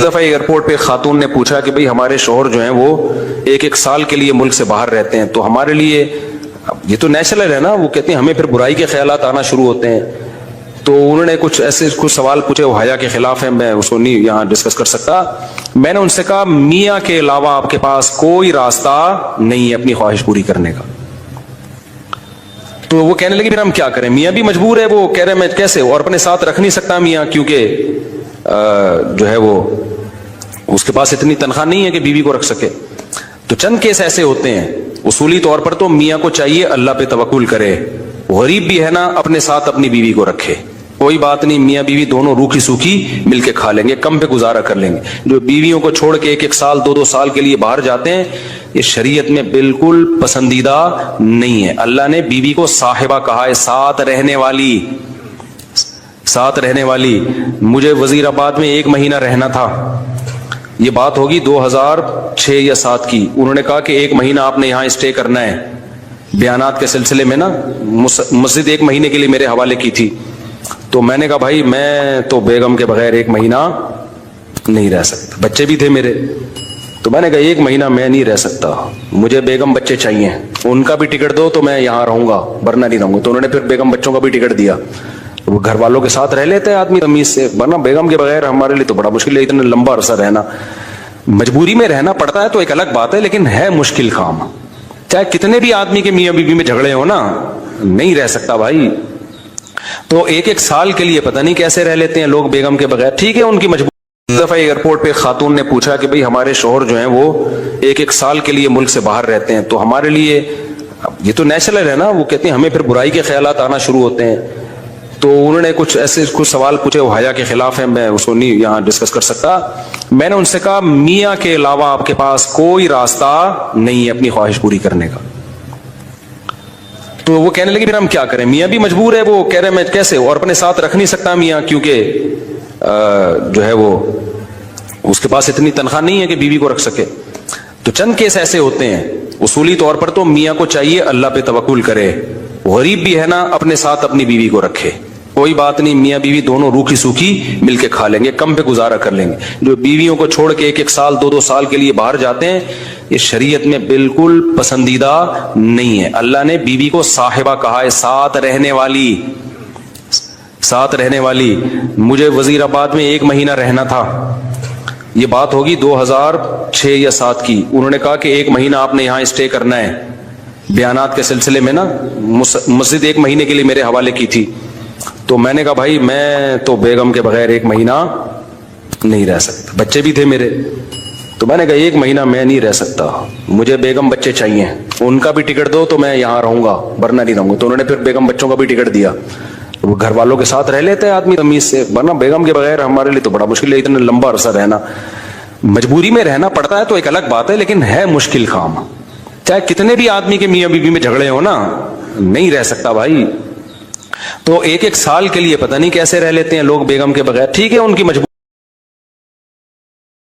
دفعہ ایئرپورٹ پہ خاتون نے پوچھا کہ بھئی ہمارے شوہر جو ہیں وہ ایک ایک سال کے لیے ملک سے باہر رہتے ہیں، تو ہمارے لیے یہ تو نیچرل ہے نا، وہ کہتے ہیں ہمیں پھر برائی کے خیالات آنا شروع ہوتے ہیں. تو انہوں نے کچھ سوال پوچھے، وہ حیا کے خلاف ہیں، میں اس کو نہیں یہاں ڈسکس کر سکتا. میں نے ان سے کہا میاں کے علاوہ آپ کے پاس کوئی راستہ نہیں ہے اپنی خواہش پوری کرنے کا. تو وہ کہنے لگے پھر ہم کیا کریں، میاں بھی مجبور ہے. وہ کہہ رہے میں کیسے، اور اپنے ساتھ رکھ نہیں سکتا میاں، کیونکہ جو ہے وہ اس کے پاس اتنی تنخواہ نہیں ہے کہ بیوی کو رکھ سکے. تو چند کیس ایسے ہوتے ہیں. اصولی طور پر تو میاں کو چاہیے اللہ پہ توکل کرے، غریب بھی ہے نا اپنے ساتھ اپنی بیوی کو رکھے. کوئی بات نہیں، میاں بیوی دونوں روکھی سوکھی مل کے کھا لیں گے، کم پہ گزارا کر لیں گے. جو بیویوں کو چھوڑ کے ایک ایک سال دو سال کے لیے باہر جاتے ہیں، یہ شریعت میں بالکل پسندیدہ نہیں ہے. اللہ نے بیوی کو صاحبہ کہا ہے، ساتھ رہنے والی. مجھے وزیر آباد میں 1 مہینہ رہنا تھا، یہ بات ہوگی 2006 یا 2007 کی. انہوں نے کہا کہ 1 مہینہ آپ نے یہاں اسٹے کرنا ہے. بیانات کے سلسلے میں نا مسجد 1 مہینے کے لیے میرے حوالے کی تھی. تو میں نے کہا بھائی میں تو بیگم کے بغیر 1 مہینہ نہیں رہ سکتا، بچے بھی تھے میرے. تو میں نے کہا 1 مہینہ میں نہیں رہ سکتا، مجھے بیگم بچے چاہیے، ان کا بھی ٹکٹ دو تو میں یہاں رہوں گا ورنہ نہیں رہوں گا. تو انہوں نے پھر بیگم بچوں کا بھی ٹکٹ دیا. وہ گھر والوں کے ساتھ رہ لیتے ہیں آدمی تمیز سے، ورنہ بیگم کے بغیر ہمارے لیے تو بڑا مشکل ہے اتنا لمبا عرصہ رہنا. مجبوری میں رہنا پڑتا ہے تو ایک الگ بات ہے، لیکن ہے مشکل کام. چاہے کتنے بھی آدمی کے میاں بیوی میں جھگڑے ہو نا، نہیں رہ سکتا بھائی. تو 1 سال کے لیے پتہ نہیں کیسے رہ لیتے ہیں لوگ بیگم کے بغیر. ٹھیک ہے ان کی مجبوری. دفعہ ایئرپورٹ پہ خاتون نے پوچھا کہ بھئی ہمارے شوہر جو ہیں وہ 1 سال کے لیے ملک سے باہر رہتے ہیں، تو ہمارے لیے یہ تو نیچرل ہے نا، وہ کہتے ہیں ہمیں پھر برائی کے خیالات آنا شروع ہوتے ہیں. تو انہوں نے کچھ سوال پوچھے، وہ حیا کے خلاف ہیں، میں اس کو نہیں یہاں ڈسکس کر سکتا. میں نے ان سے کہا میاں کے علاوہ آپ کے پاس کوئی راستہ نہیں ہے اپنی خواہش پوری کرنے کا. تو وہ کہنے لگے پھر ہم کیا کریں، میاں بھی مجبور ہے. وہ کہہ رہے میں کیسے، اور اپنے ساتھ رکھ نہیں سکتا میاں، کیونکہ جو ہے وہ اس کے پاس اتنی تنخواہ نہیں ہے کہ بیوی کو رکھ سکے. تو چند کیس ایسے ہوتے ہیں. اصولی طور پر تو میاں کو چاہیے اللہ پہ توکل کرے، غریب بھی ہے نا اپنے ساتھ اپنی بیوی کو رکھے. کوئی بات نہیں، میاں بیوی دونوں روکھی سوکھی مل کے کھا لیں گے، کم پہ گزارا کر لیں گے. جو بیویوں کو چھوڑ کے 1 سال دو سال کے لیے باہر جاتے ہیں، یہ شریعت میں بالکل پسندیدہ نہیں ہے. اللہ نے بیوی کو صاحبہ کہا ہے، ساتھ رہنے والی. مجھے وزیر آباد میں 1 مہینہ رہنا تھا، یہ بات ہوگی 2006 یا 2007 کی. انہوں نے کہا کہ 1 مہینہ آپ نے یہاں اسٹے کرنا ہے. بیانات کے سلسلے میں نا مسجد 1 مہینے کے لیے میرے حوالے کی تھی. تو میں نے کہا بھائی میں تو بیگم کے بغیر 1 مہینہ نہیں رہ سکتا، بچے بھی تھے میرے. تو میں نے کہا 1 مہینہ میں نہیں رہ سکتا، مجھے بیگم بچے چاہیے، ان کا بھی ٹکٹ دو تو میں یہاں رہوں گا ورنہ نہیں رہوں گا. تو انہوں نے پھر بیگم بچوں کا بھی ٹکٹ دیا. وہ گھر والوں کے ساتھ رہ لیتے ہیں آدمی تمیز سے، ورنہ بیگم کے بغیر ہمارے لیے تو بڑا مشکل ہے اتنا لمبا عرصہ رہنا. مجبوری میں رہنا پڑتا ہے تو ایک الگ بات ہے، لیکن ہے مشکل کام. چاہے کتنے بھی آدمی کے میاں بیوی میں جھگڑے ہو نا، نہیں رہ سکتا بھائی. تو 1 سال کے لیے پتہ نہیں کیسے رہ لیتے ہیں لوگ بیگم کے بغیر. ٹھیک ہے ان کی مجبوری.